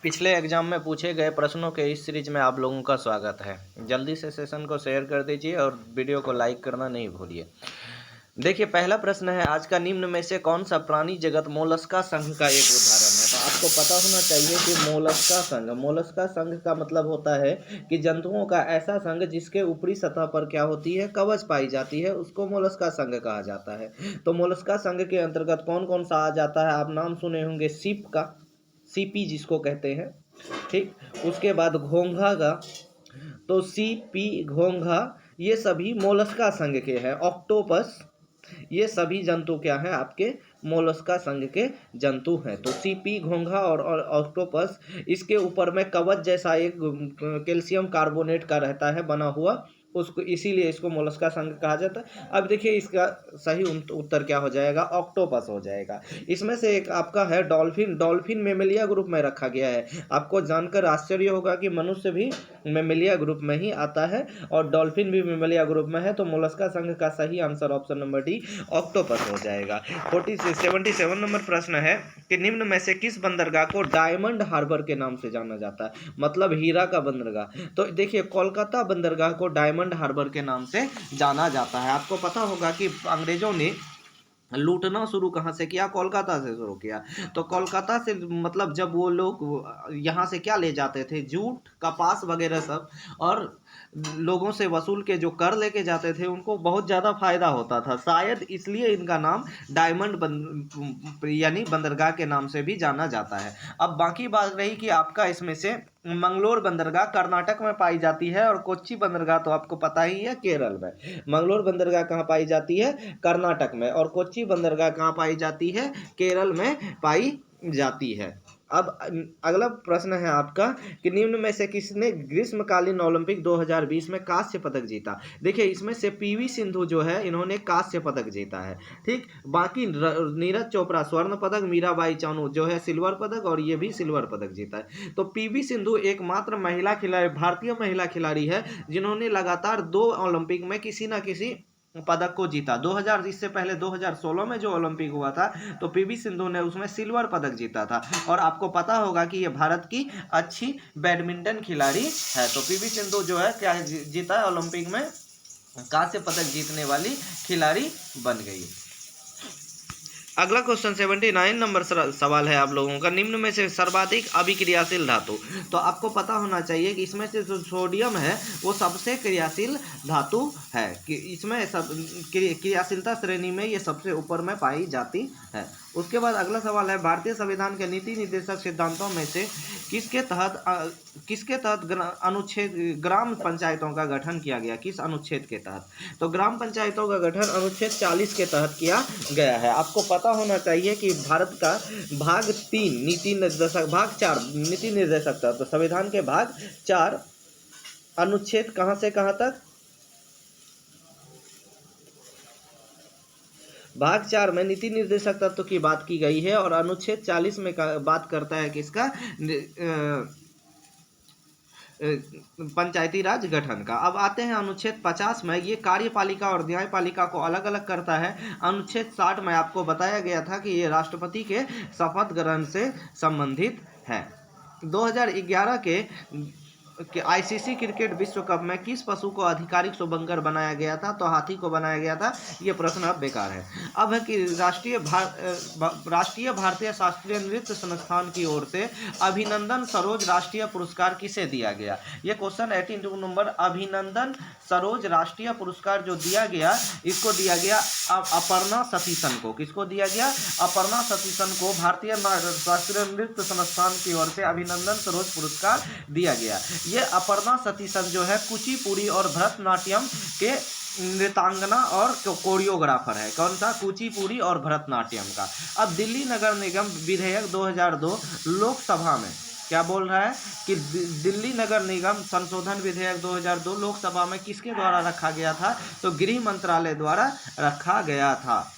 पिछले एग्जाम में पूछे गए प्रश्नों के इस सीरीज में आप लोगों का स्वागत है। जल्दी से सेशन को शेयर कर दीजिए और वीडियो को लाइक करना नहीं भूलिए। देखिए, पहला प्रश्न है, आज का निम्न में से कौन सा प्राणी जगत मोलस्का संघ का एक उदाहरण है। तो आपको पता होना चाहिए कि मोलस्का संघ का मतलब होता है कि जंतुओं का ऐसा संघ जिसके ऊपरी सतह पर क्या होती है, कवच पाई जाती है, उसको मोलस्का संघ कहा जाता है। तो मोलस्का संघ के अंतर्गत कौन कौन सा आ जाता है, आप नाम सुने होंगे सीप का, सीपी जिसको कहते हैं, ठीक। उसके बाद घोंघा का, तो सीपी, घोंघा, ये सभी मोलस्का संघ के हैं। ऑक्टोपस, ये सभी जंतु क्या है, आपके मोलस्का संघ के जंतु हैं। तो सीपी, घोंघा और ऑक्टोपस, इसके ऊपर में कवच जैसा एक कैल्शियम कार्बोनेट का रहता है बना हुआ, उसको इसीलिए इसको मोलस्का संघ कहा जाता है। अब देखिए, इसका सही उत्तर क्या हो जाएगा, ऑक्टोपस हो जाएगा। इसमें से एक आपका है डॉल्फिन। डॉल्फिन मेमेलिया ग्रुप में रखा गया है। आपको जानकर आश्चर्य होगा कि मनुष्य भी मेमेलिया ग्रुप में ही आता है और डॉल्फिन भी मेमेलिया ग्रुप में है। तो मोलस्का संघ का सही answer option number D, octopus हो जाएगा। 77 नंबर प्रश्न है कि निम्न में से किस बंदरगाह को डायमंड हार्बर के नाम से जाना जाता है, मतलब हीरा का बंदरगाह। तो देखिए, कोलकाता बंदरगाह को डायमंड हार्बर के नाम से जाना जाता है। आपको पता होगा कि अंग्रेजों ने लूटना शुरू कहाँ से किया, कोलकाता से शुरू किया। तो कोलकाता से मतलब जब वो लोग यहाँ से क्या ले जाते थे, जूट, कपास वगैरह सब, और लोगों से वसूल के जो कर लेके जाते थे, उनको बहुत ज़्यादा फायदा होता था। शायद इसलिए इनका नाम डायमंड यानी बंदरगाह के नाम से भी जाना जाता है। अब बाकी बात रही कि आपका इसमें से मंगलोर बंदरगाह कर्नाटक में पाई जाती है और कोच्चि बंदरगाह तो आपको पता ही है, केरल में। मंगलोर बंदरगाह कहाँ पाई जाती है, कर्नाटक में, और कोच्चि बंदरगाह कहाँ पाई जाती है, केरल में पाई जाती है। अब अगला प्रश्न है आपका कि निम्न में से किसने ग्रीष्मकालीन ओलंपिक 2020 में कांस्य पदक जीता। देखिए, इसमें से पीवी सिंधु जो है, इन्होंने कांस्य पदक जीता है, ठीक। बाकी नीरज चोपड़ा स्वर्ण पदक, मीराबाई चानू जो है सिल्वर पदक, और ये भी सिल्वर पदक जीता है। तो पीवी सिंधु एकमात्र महिला खिलाड़ी, भारतीय महिला खिलाड़ी है जिन्होंने लगातार 2 ओलंपिक में किसी ना किसी पदक को जीता। 2000, इससे पहले 2016 में जो ओलंपिक हुआ था, तो पीवी सिंधु ने उसमें सिल्वर पदक जीता था। और आपको पता होगा कि ये भारत की अच्छी बैडमिंटन खिलाड़ी है। तो पीवी सिंधु जो है क्या जीता है, ओलंपिक में कांस्य पदक जीतने वाली खिलाड़ी बन गई। अगला क्वेश्चन 79 नंबर सवाल है आप लोगों का, निम्न में से सर्वाधिक अभिक्रियाशील धातु। तो आपको पता होना चाहिए कि इसमें से जो सोडियम है वो सबसे क्रियाशील धातु है, कि इसमें सब क्रियाशीलता श्रेणी में ये सबसे ऊपर में पाई जाती है। उसके बाद अगला सवाल है, भारतीय संविधान के नीति निर्देशक सिद्धांतों में से किसके तहत अनुच्छेद ग्राम पंचायतों का गठन किया गया, किस अनुच्छेद के तहत। तो ग्राम पंचायतों का गठन अनुच्छेद 40 के तहत किया गया है। आपको पता होना चाहिए कि भारत का भाग 3 नीति निर्देशक, भाग 4 नीति निर्देशक था। तो संविधान के भाग 4 अनुच्छेद कहां से कहां तक, भाग 4 में नीति निर्देशक तत्व की बात की गई है और अनुच्छेद 40 में बात करता है किसका, पंचायती राज गठन का। अब आते हैं अनुच्छेद 50 में, ये कार्यपालिका और न्यायपालिका को अलग अलग करता है। अनुच्छेद 60 में आपको बताया गया था कि ये राष्ट्रपति के शपथ ग्रहण से संबंधित है। 2011 के आईसीसी क्रिकेट विश्व कप में किस पशु को आधिकारिक शुभंकर बनाया गया था, तो हाथी को बनाया गया था। ये प्रश्न अब बेकार है। अब है कि राष्ट्रीय भारतीय शास्त्रीय नृत्य संस्थान की ओर से अभिनंदन सरोज राष्ट्रीय पुरस्कार किसे दिया गया। ये क्वेश्चन 82 नंबर, अभिनंदन सरोज राष्ट्रीय पुरस्कार जो दिया गया, इसको दिया गया अपर्णा सतीशन को। किसको दिया गया, अपर्णा सतीशन को भारतीय शास्त्रीय नृत्य संस्थान की ओर से अभिनंदन सरोज पुरस्कार दिया गया। ये अपर्णा सतीशन जो है कुचिपुड़ी और भरतनाट्यम के नृत्यांगना और कोरियोग्राफर है। कौन सा, कुचिपुड़ी और भरतनाट्यम का। अब दिल्ली नगर निगम विधेयक 2002 लोकसभा में क्या बोल रहा है कि दिल्ली नगर निगम संशोधन विधेयक 2002 लोकसभा में किसके द्वारा रखा गया था, तो गृह मंत्रालय द्वारा रखा गया था।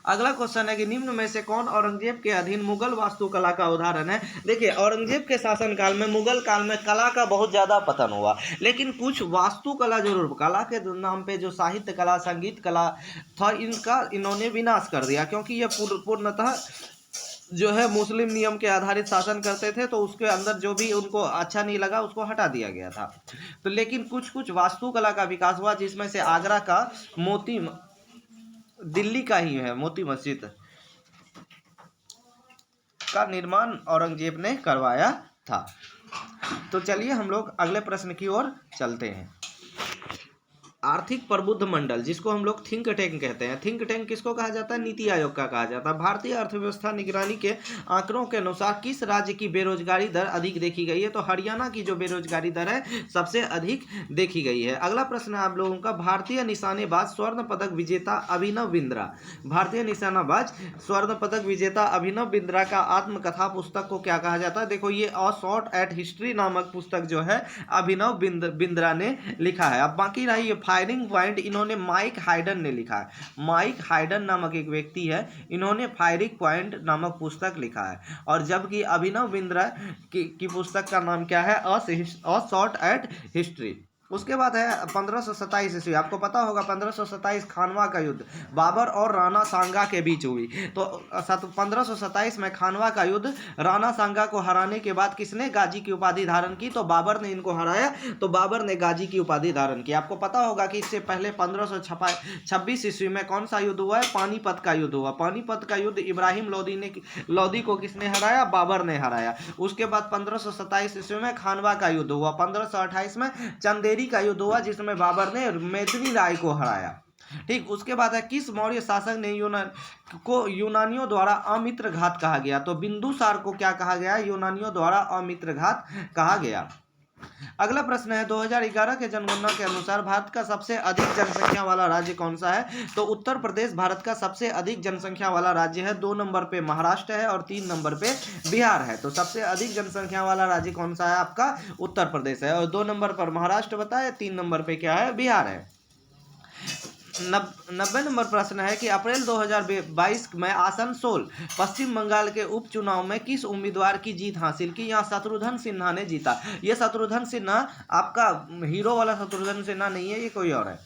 अगला क्वेश्चन है कि निम्न में से कौन औरंगजेब के अधीन मुगल वास्तुकला का उदाहरण है। देखिए, औरंगजेब के शासनकाल में, मुगल काल में कला का बहुत ज्यादा पतन हुआ, लेकिन कुछ वास्तुकला जरूर, कला के नाम पे जो साहित्य कला, संगीत कला था, इनका इन्होंने विनाश कर दिया, क्योंकि यह पूर्णतः जो है मुस्लिम नियम के आधारित शासन करते थे, तो उसके अंदर जो भी उनको अच्छा नहीं लगा उसको हटा दिया गया था। तो लेकिन कुछ कुछ वास्तुकला का विकास हुआ, जिसमें से आगरा का मोती, दिल्ली का ही है मोती मस्जिद का निर्माण औरंगजेब ने करवाया था। तो चलिए हम लोग अगले प्रश्न की ओर चलते हैं। आर्थिक प्रबुद्ध मंडल, जिसको हम लोग थिंक टैंक कहते हैं, थिंक टैंक किसको कहा जाता है? नीति आयोग का कहा जाता है। भारतीय अर्थव्यवस्था निगरानी के आंकड़ों के अनुसार किस राज्य की बेरोजगारी दर अधिक देखी गई है? तो हरियाणा की जो बेरोजगारी दर है सबसे अधिक देखी गई है। अगला प्रश्न है आप लोगों का, भारतीय निशानेबाज स्वर्ण पदक विजेता अभिनव बिंद्रा, भारतीय निशानेबाज स्वर्ण पदक विजेता अभिनव बिंद्रा का आत्मकथा पुस्तक को क्या कहा जाता है? देखो ये अ शॉट एट हिस्ट्री नामक पुस्तक जो है अभिनव बिंद्रा ने लिखा है। अब बाकी रही फायरिंग पॉइंट, इन्होंने माइक हाइडन ने लिखा है। माइक हाइडन नामक एक व्यक्ति है, इन्होंने फायरिंग पॉइंट नामक पुस्तक लिखा है। और जबकि अभिनव बिंद्रा की पुस्तक का नाम क्या है? A shot at history. उसके बाद है 1527 ईस्वी। आपको पता होगा 1527 खानवा का युद्ध बाबर और राणा सांगा के बीच हुई। तो 1527 में खानवा का युद्ध, राणा सांगा को हराने के बाद किसने गाजी की उपाधि धारण की? तो बाबर ने इनको हराया, तो बाबर ने गाजी की उपाधि धारण की। आपको पता होगा कि इससे पहले 1526 ईस्वी में कौन सा युद्ध हुआ है? पानीपत का युद्ध हुआ। पानीपत का युद्ध इब्राहिम लोदी को किसने हराया? बाबर ने हराया। उसके बाद 1527 ईस्वी में खानवा का युद्ध हुआ। 1528 में चंदेरी का युद्ध हुआ, जिसमें बाबर ने मेदिनी राय को हराया। ठीक, उसके बाद है किस मौर्य शासक ने यूनानियों द्वारा अमित्र घात कहा गया? तो बिंदुसार को क्या कहा गया? यूनानियों द्वारा अमित्र घात कहा गया। अगला प्रश्न है 2011 के जनगणना के अनुसार भारत का सबसे अधिक जनसंख्या वाला राज्य कौन सा है? तो उत्तर प्रदेश भारत का सबसे अधिक जनसंख्या वाला राज्य है। 2 नंबर पे महाराष्ट्र है और 3 नंबर पे बिहार है। तो सबसे अधिक जनसंख्या वाला राज्य कौन सा है? आपका उत्तर प्रदेश है। और 2 नंबर पर महाराष्ट्र बताए, 3 नंबर पे क्या है? बिहार है। 90 नंबर प्रश्न है कि अप्रैल 2022 में आसनसोल पश्चिम बंगाल के उपचुनाव में किस उम्मीदवार की जीत हासिल की? यहाँ शत्रुघ्न सिन्हा ने जीता। ये शत्रुघ्न सिन्हा आपका हीरो वाला शत्रुघ्न सिन्हा नहीं है, ये कोई और है।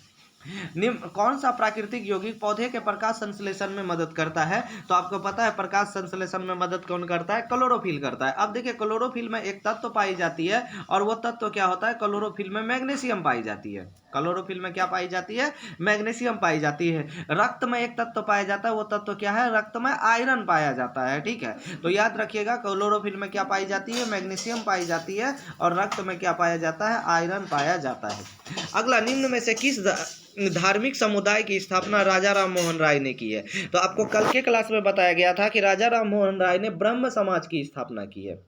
निम्न कौन सा प्राकृतिक यौगिक पौधे के प्रकाश संश्लेषण में मदद करता है? तो आपको पता है प्रकाश संश्लेषण में मदद कौन करता है? क्लोरोफिल करता है। अब देखिए क्लोरोफिल में एक तत्व पाई जाती है, और वो तत्व क्या होता है? क्लोरोफिल में मैग्नीशियम पाई जाती है। क्लोरोफिल में क्या पाई जाती है? मैग्नीशियम पाई जाती है। रक्त में एक तत्व पाया जाता है, वो तत्व क्या है? रक्त में आयरन पाया जाता है। ठीक है, तो याद रखिएगा क्लोरोफिल में क्या पाई जाती है? मैग्नीशियम पाई जाती है। और रक्त में क्या पाया जाता है? आयरन पाया जाता है। अगला, निम्न में से किस धार्मिक समुदाय की स्थापना राजा राम मोहन राय ने की है? तो आपको कल के क्लास में बताया गया था कि राजा राम मोहन राय ने ब्रह्म समाज की स्थापना की है।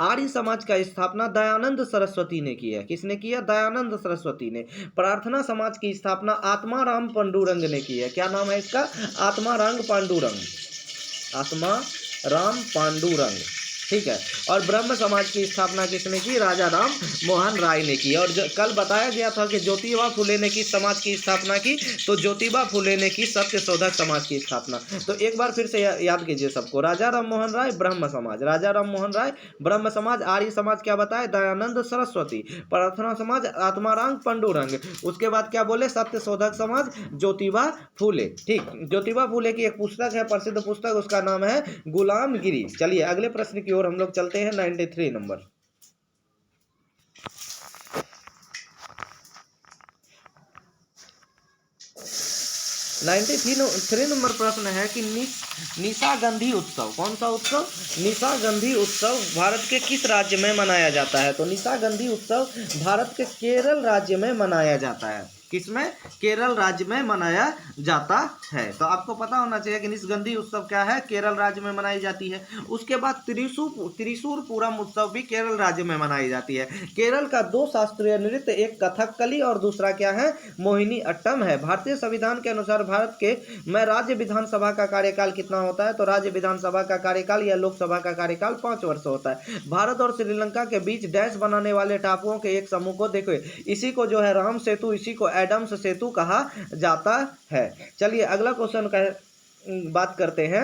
आर्य समाज का स्थापना दयानंद सरस्वती ने की है। किसने किया? दयानंद सरस्वती ने। प्रार्थना समाज की स्थापना आत्माराम पांडुरंग ने की है। क्या नाम है इसका? आत्माराम पांडुरंग, आत्माराम पांडुरंग। ठीक है, और ब्रह्म समाज की स्थापना किसने की? राजा राम मोहन राय ने की। और कल बताया गया था कि ज्योतिबा फुले ने किस समाज की स्थापना की? तो ज्योतिबा फुले ने की सत्य शोधक समाज की स्थापना। तो एक बार फिर से याद कीजिए सबको, राजा राम मोहन राय ब्रह्म समाज, राजा राम मोहन राय ब्रह्म समाज, आर्य समाज क्या बताए? दयानंद सरस्वती, प्रार्थना समाज आत्माराम पांडुरंग, उसके बाद क्या बोले? सत्य शोधक समाज ज्योतिबा फुले। ठीक, ज्योतिबा फुले की एक पुस्तक है, प्रसिद्ध पुस्तक, उसका नाम है गुलामगिरी। चलिए अगले प्रश्न की और हम लोग चलते हैं। 93 नंबर 93 नंबर प्रश्न है कि निशागंधी उत्सव, कौन सा उत्सव? निशागंधी उत्सव भारत के किस राज्य में मनाया जाता है? तो निशागंधी उत्सव भारत के केरल राज्य में मनाया जाता है। किसमें? केरल राज्य में मनाया जाता है। तो आपको पता होना चाहिए कि निशागंधी उत्सव क्या है? केरल राज्य में मनाई जाती है। उसके बाद त्रिशूर पूरम उत्सव भी केरल राज्य में मनाई जाती है। केरल का 2 शास्त्रीय नृत्य, एक कथकली और दूसरा क्या है? मोहिनी अट्टम है। भारतीय संविधान के अनुसार भारत के में राज्य विधानसभा का कार्यकाल कितना होता है? तो राज्य विधानसभा का कार्यकाल या लोकसभा का कार्यकाल 5 वर्ष होता है। भारत और श्रीलंका के बीच डैश बनाने वाले टापुओं के एक समूह को देखो, इसी को जो है राम सेतु, इसी को एडम्स सेतु कहा जाता है। चलिए अगला क्वेश्चन का बात करते हैं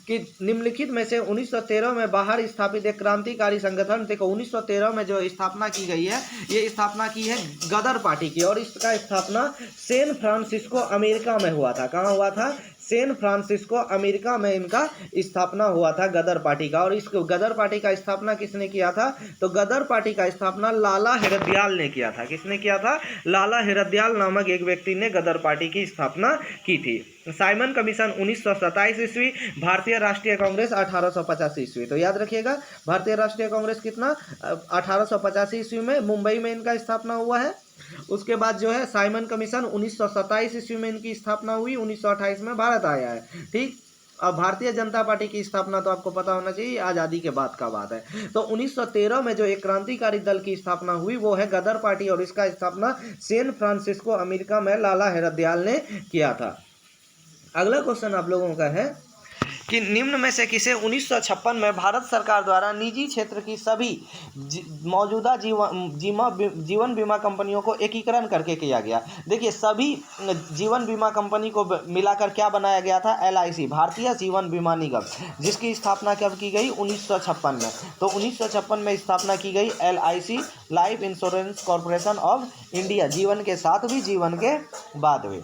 कि निम्नलिखित में से 1913 में बाहर स्थापित एक क्रांतिकारी संगठन, देखो 1913 में जो स्थापना की गई है, ये स्थापना की है गदर पार्टी की, और इसका स्थापना सैन फ्रांसिस्को अमेरिका में हुआ था। कहाँ हुआ था? सैन फ्रांसिस्को अमेरिका में इनका स्थापना हुआ था गदर पार्टी का। और इस गदर पार्टी का स्थापना किसने किया था? तो गदर पार्टी का स्थापना लाला हरदयाल ने किया था। किसने किया था? लाला हरदयाल नामक एक व्यक्ति ने गदर पार्टी की स्थापना की थी। साइमन कमीशन 1927 ईस्वी, भारतीय राष्ट्रीय कांग्रेस 1885 ईस्वी। तो याद रखिएगा, भारतीय राष्ट्रीय कांग्रेस कितना 1885 ईस्वी में मुंबई में इनका स्थापना हुआ है। उसके बाद जो है साइमन कमीशन 1927 ईस्वी में इनकी स्थापना हुई, 1928 में भारत आया है। ठीक। अब भारतीय जनता पार्टी की स्थापना तो आपको पता होना चाहिए, आज़ादी के बाद का बात है। तो 1913 में जो एक क्रांतिकारी दल की स्थापना हुई वो है गदर पार्टी, और इसका स्थापना सैन फ्रांसिस्को अमेरिका में लाला हरदयाल ने किया था। अगला क्वेश्चन आप लोगों का है कि निम्न में से किसे 1956 में भारत सरकार द्वारा निजी क्षेत्र की सभी मौजूदा जीवन बीमा कंपनियों को एकीकरण करके किया गया? देखिए, सभी जीवन बीमा कंपनी को मिलाकर क्या बनाया गया था? LIC, भारतीय जीवन बीमा निगम, जिसकी स्थापना कब की गई? 1956 में। तो 1956 में स्थापना की गई LIC, life insurance corporation of India, जीवन के साथ भी जीवन के बाद भी।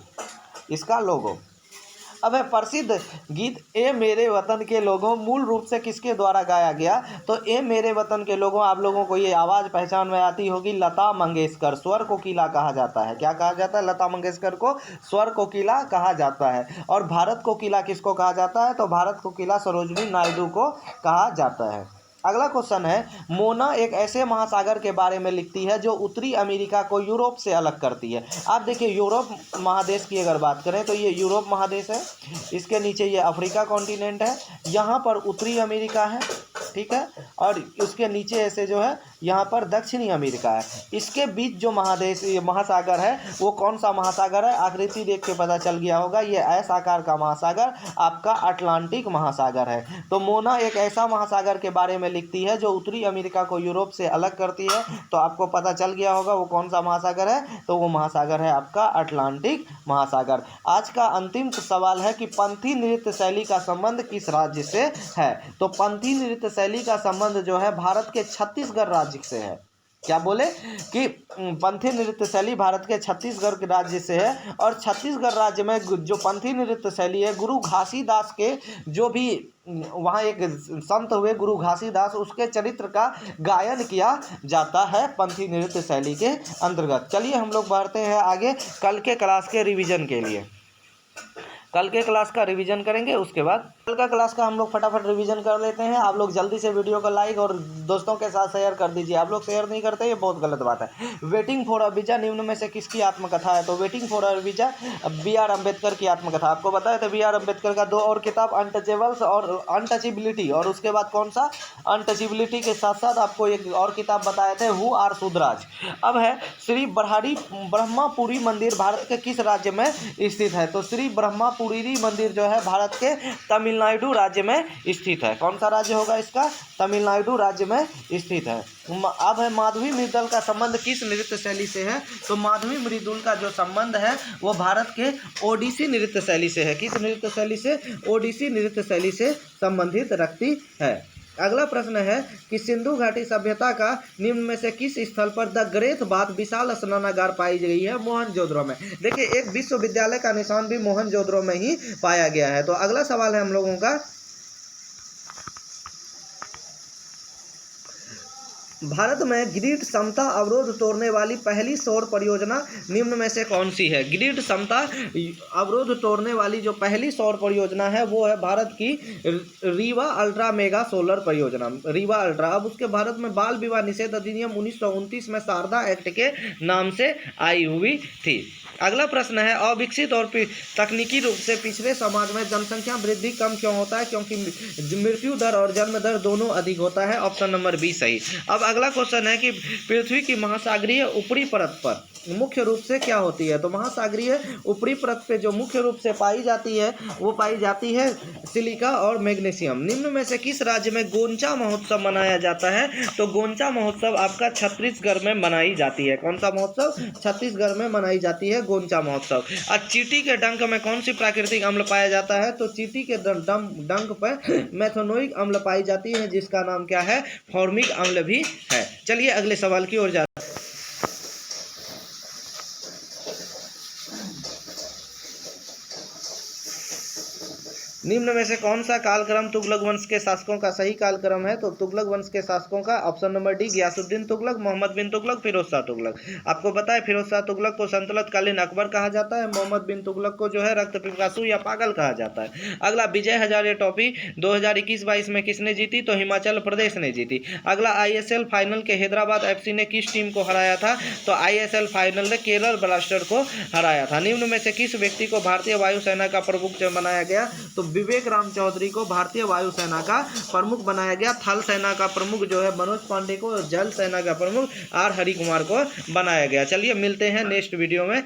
इसका लोगो। अब है प्रसिद्ध गीत ए मेरे वतन के लोगों मूल रूप से किसके द्वारा गाया गया? तो ए मेरे वतन के लोगों, आप लोगों को ये आवाज़ पहचान में आती होगी, लता मंगेशकर। स्वर कोकिला कहा जाता है। क्या कहा जाता है? लता मंगेशकर को स्वर कोकिला कहा जाता है। और भारत कोकिला किसको कहा जाता है? तो भारत कोकिला सरोजिनी नायडू को कहा जाता है। अगला क्वेश्चन है, मोना एक ऐसे महासागर के बारे में लिखती है जो उत्तरी अमेरिका को यूरोप से अलग करती है। आप देखिए, यूरोप महादेश की अगर बात करें तो ये यूरोप महादेश है, इसके नीचे ये अफ्रीका कॉन्टिनेंट है, यहाँ पर उत्तरी अमेरिका है, ठीक है, और उसके नीचे ऐसे जो है यहाँ पर दक्षिणी अमेरिका है। इसके बीच जो महादेश महासागर है वो कौन सा महासागर है? आकृति देख के पता चल गया होगा, ये एस आकार का महासागर आपका अटलांटिक महासागर है। तो मोना एक ऐसा महासागर के बारे में लिखती है जो उत्तरी अमेरिका को यूरोप से अलग करती है। तो आपको पता चल गया होगा वो कौन सा महासागर है? तो वो महासागर है आपका अटलांटिक महासागर। आज का अंतिम सवाल है कि पंथी नृत्य शैली का संबंध किस राज्य से है? तो पंथी नृत्य शैली का संबंध जो है भारत के छत्तीसगढ़ राज्य से है। क्या बोले कि पंथी नृत्य शैली भारत के छत्तीसगढ़ राज्य से है। और छत्तीसगढ़ राज्य में जो पंथी नृत्य शैली है, गुरु घासीदास के जो भी वहाँ एक संत हुए गुरु घासीदास, उसके चरित्र का गायन किया जाता है पंथी नृत्य शैली के अंतर्गत। चलिए हम लोग बढ़ते हैं आगे कल के क्लास के रिवीजन के लिए। कल के क्लास का रिवीजन करेंगे, उसके बाद कल का क्लास का हम लोग फटाफट रिवीजन कर लेते हैं। आप लोग जल्दी से वीडियो को लाइक और दोस्तों के साथ शेयर कर दीजिए। आप लोग शेयर नहीं करते, ये बहुत गलत बात है। वेटिंग फॉर अ वीजा निम्न में से किसकी आत्मकथा है? तो waiting for a visa BR Ambedkar की आत्मकथा। आपको बताया था BR अम्बेडकर का 2 और किताब, अनटचेबल्स और अनटचेबिलिटी, और उसके बाद कौन सा? अनटचेबिलिटी के साथ साथ आपको एक और किताब बताए थे, हु आर शूद्राज। अब है श्री ब्रह्मापुरी मंदिर भारत के किस राज्य में स्थित है? तो श्री ब्रह्मापुरी मंदिर जो है भारत के तमिलनाडु राज्य में स्थित है। कौन सा राज्य होगा इसका? तमिलनाडु राज्य में स्थित है। अब है माधवी मृदुल का संबंध किस नृत्य शैली से है? तो माधवी मृदुल का जो संबंध है वो भारत के ओडिसी नृत्य शैली से है। किस नृत्य शैली से? ओडिसी नृत्य शैली से संबंधित रखती है। अगला प्रश्न है कि सिंधु घाटी सभ्यता का निम्न में से किस स्थल पर द ग्रेट बाथ विशाल स्नानागार पाई गई है? मोहनजोदड़ो में। देखिए, एक विश्वविद्यालय का निशान भी मोहनजोदड़ो में ही पाया गया है। तो अगला सवाल है हम लोगों का, भारत में ग्रिड समता अवरोध तोड़ने वाली पहली सौर परियोजना निम्न में से कौन सी है? ग्रिड समता अवरोध तोड़ने वाली जो पहली सौर परियोजना है वो है भारत की रीवा अल्ट्रा मेगा सोलर परियोजना, रीवा अल्ट्रा। अब उसके भारत में बाल विवाह निषेध अधिनियम 1929 में शारदा एक्ट के नाम से आई हुई थी। अगला प्रश्न है, अविकसित और तकनीकी रूप से पिछड़े समाज में जनसंख्या वृद्धि कम क्यों होता है? क्योंकि मृत्यु दर और जन्म दर दोनों अधिक होता है। ऑप्शन नंबर बी सही। अब अगला क्वेश्चन है कि पृथ्वी की महासागरीय ऊपरी परत पर मुख्य रूप से क्या होती है? तो महासागरीय ऊपरी परत पे जो मुख्य रूप से पाई जाती है वो पाई जाती है सिलिका और मैग्नीशियम। निम्न में से किस राज्य में गोंचा महोत्सव मनाया जाता है? तो गोंचा महोत्सव आपका छत्तीसगढ़ में मनाई जाती है। कौन सा महोत्सव? छत्तीसगढ़ में मनाई जाती है गोंचा महोत्सव। और चींटी के डंक में कौन सी प्राकृतिक अम्ल पाया जाता है? तो चींटी के डंक पर मेथनोइक अम्ल पाई जाती है, जिसका नाम क्या है? फॉर्मिक अम्ल भी है। चलिए अगले सवाल की ओर जाते हैं। निम्न में से कौन सा कालक्रम तुगलक वंश के शासकों का सही कालक्रम है? तो तुगलक वंश के शासकों का option number D Ghiyasuddin Tughlaq, Muhammad bin Tughlaq, Firoz Shah Tughlaq. आपको पता है फिरोज शाह तुगलक को संतलत कालीन अकबर कहा जाता है, मोहम्मद बिन तुगलक को जो है रक्त पिपासु या पागल कहा जाता है। अगला, विजय हजारे ट्रॉफी 2021-22 में किसने जीती? तो हिमाचल प्रदेश ने जीती। अगला, आईएसएल फाइनल के हैदराबाद एफसी ने किस टीम को हराया था? तो आईएसएल फाइनल ने केरल ब्लास्टर को हराया था। निम्न में से किस व्यक्ति को भारतीय वायुसेना का प्रमुख बनाया गया? तो विवेक राम चौधरी को भारतीय वायुसेना का प्रमुख बनाया गया। थल सेना का प्रमुख जो है मनोज पांडे को, जल सेना का प्रमुख आर हरि कुमार को बनाया गया। चलिए मिलते हैं नेक्स्ट वीडियो में।